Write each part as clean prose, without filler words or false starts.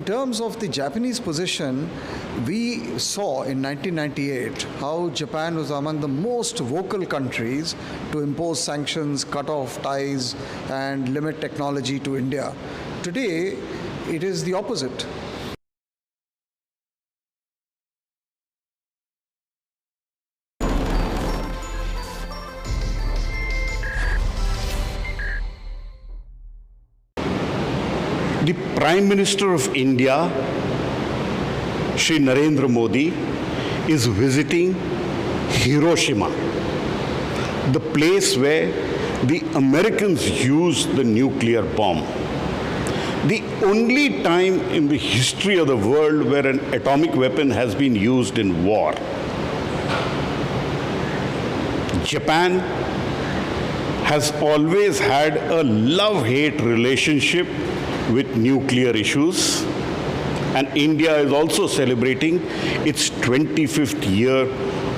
In terms of the Japanese position, we saw in 1998 how Japan was among the most vocal countries to impose sanctions, cut off ties, and limit technology to India. Today, it is the opposite. The Prime Minister of India, Shri Narendra Modi, is visiting Hiroshima, the place where the Americans used the nuclear bomb. The only time in the history of the world where an atomic weapon has been used in war. Japan has always had a love-hate relationship with nuclear issues, and India is also celebrating its 25th year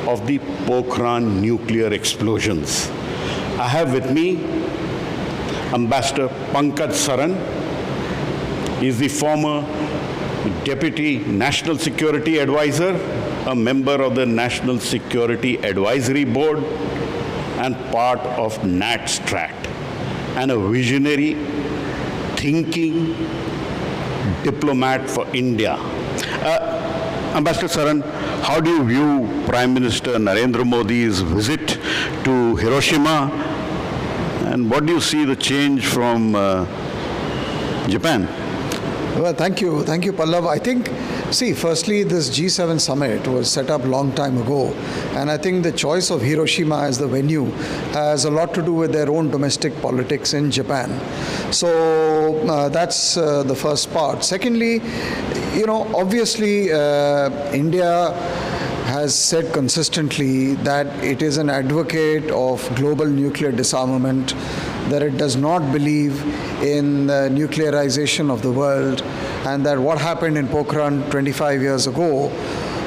of the Pokhran nuclear explosions. I have with me Ambassador Pankaj Saran. He is the former Deputy National Security Advisor, a member of the National Security Advisory Board, and part of NatStrat, and a visionary thinking diplomat for India. Ambassador Saran, how do you view Prime Minister Narendra Modi's visit to Hiroshima, and what do you see the change from Japan? Well, thank you, Pallava. I think, firstly, this G7 summit was set up a long time ago, and I think the choice of Hiroshima as the venue has a lot to do with their own domestic politics in Japan. So that's the first part. Secondly, obviously, India has said consistently that it is an advocate of global nuclear disarmament, that it does not believe in the nuclearization of the world, and that what happened in Pokhran 25 years ago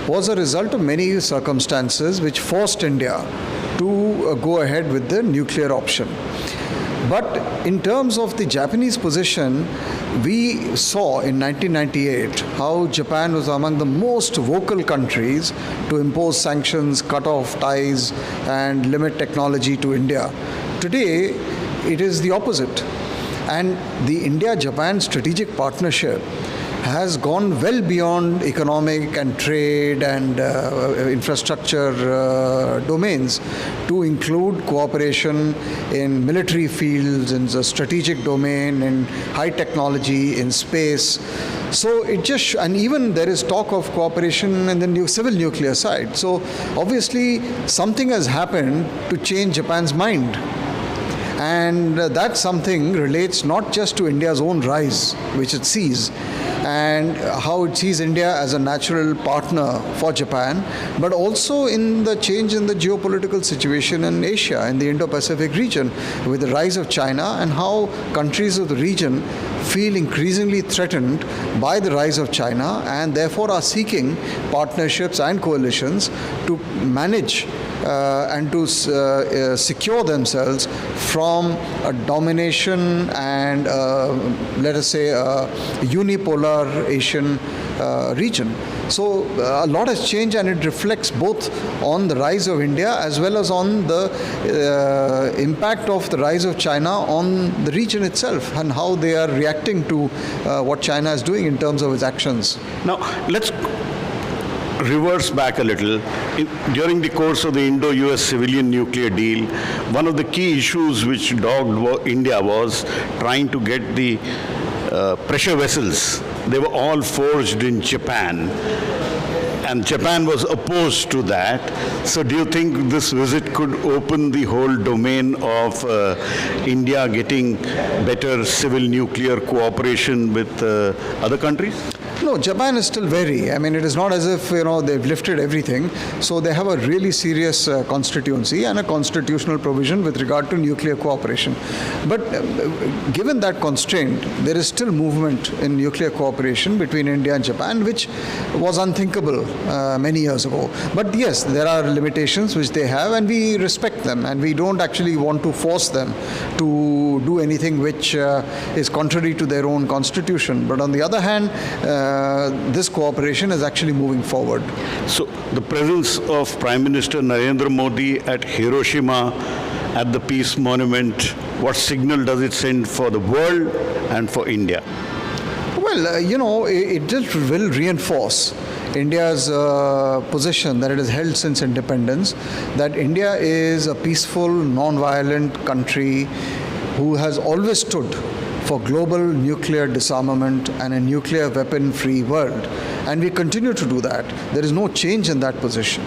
was a result of many circumstances which forced India to go ahead with the nuclear option. But in terms of the Japanese position, we saw in 1998 how Japan was among the most vocal countries to impose sanctions, cut off ties, and limit technology to India. Today, it is the opposite. And the India-Japan strategic partnership has gone well beyond economic and trade and infrastructure domains to include cooperation in military fields, in the strategic domain, in high technology, in space. So and even there is talk of cooperation in the civil nuclear side. So obviously something has happened to change Japan's mind. And that something relates not just to India's own rise, which it sees, and how it sees India as a natural partner for Japan, but also in the change in the geopolitical situation in Asia, in the Indo-Pacific region, with the rise of China, and how countries of the region feel increasingly threatened by the rise of China, and therefore are seeking partnerships and coalitions to manage and to secure themselves from a domination and, let us say, a unipolar Asian region. So a lot has changed, and it reflects both on the rise of India as well as on the impact of the rise of China on the region itself, and how they are reacting to what China is doing in terms of its actions. Now, let's reverse back a little. During the course of the Indo-US civilian nuclear deal, one of the key issues which dogged India was trying to get the pressure vessels. They were all forged in Japan, and Japan was opposed to that. So do you think this visit could open the whole domain of India getting better civil nuclear cooperation with other countries? No, Japan is still wary. I mean, it is not as if, they've lifted everything. So they have a really serious constituency and a constitutional provision with regard to nuclear cooperation. But given that constraint, there is still movement in nuclear cooperation between India and Japan, which was unthinkable many years ago. But yes, there are limitations which they have, and we respect them, and we don't actually want to force them to do anything which is contrary to their own constitution. But on the other hand, this cooperation is actually moving forward. So the presence of Prime Minister Narendra Modi at Hiroshima at the Peace Monument, what signal does it send for the world and for India? Well, it just will reinforce India's position that it has held since independence, that India is a peaceful, non-violent country who has always stood for global nuclear disarmament and a nuclear weapon-free world. And we continue to do that. There is no change in that position.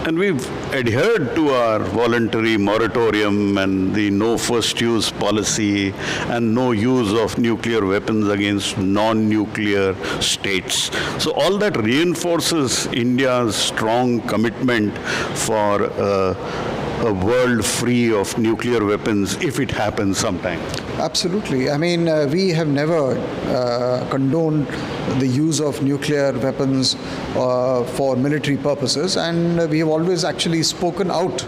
And we've adhered to our voluntary moratorium and the no first use policy and no use of nuclear weapons against non-nuclear states. So all that reinforces India's strong commitment for a world free of nuclear weapons if it happens sometime. Absolutely. I mean, we have never condoned the use of nuclear weapons for military purposes, and we have always actually spoken out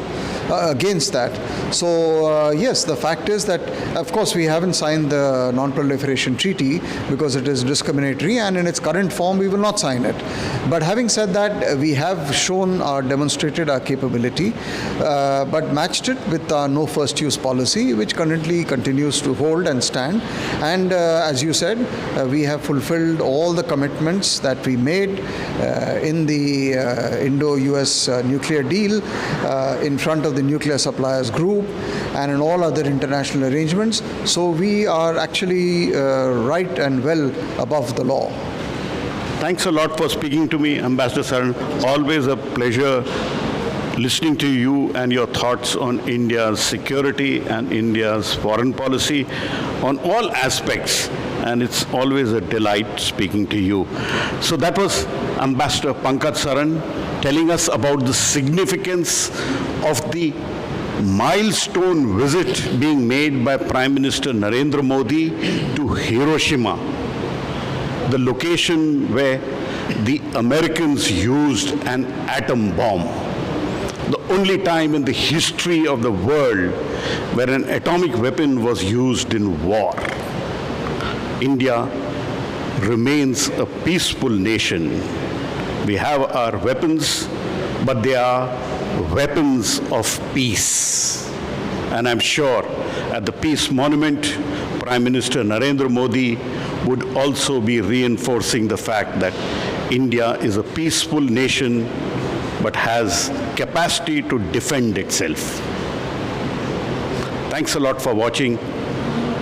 against that. So, yes, the fact is that, of course, we haven't signed the Non-Proliferation Treaty because it is discriminatory, and in its current form, we will not sign it. But having said that, we have shown or demonstrated our capability, but matched it with our no first use policy, which currently continues to hold and stand. And as you said, we have fulfilled all the commitments that we made in the Indo-US nuclear deal in front of the nuclear suppliers group and in all other international arrangements. So we are actually right and well above the law. Thanks a lot for speaking to me, Ambassador Saran. Always a pleasure listening to you and your thoughts on India's security and India's foreign policy on all aspects. And it's always a delight speaking to you. So that was Ambassador Pankaj Saran telling us about the significance of the milestone visit being made by Prime Minister Narendra Modi to Hiroshima, the location where the Americans used an atom bomb. The only time in the history of the world where an atomic weapon was used in war. India remains a peaceful nation. We have our weapons, but they are weapons of peace. And I'm sure at the Peace Monument, Prime Minister Narendra Modi would also be reinforcing the fact that India is a peaceful nation but has capacity to defend itself. Thanks a lot for watching,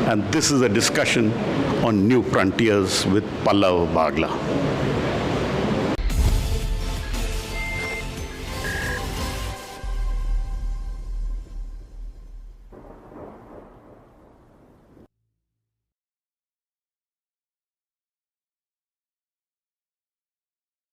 and this is a discussion on New Frontiers with Pallava Bagla.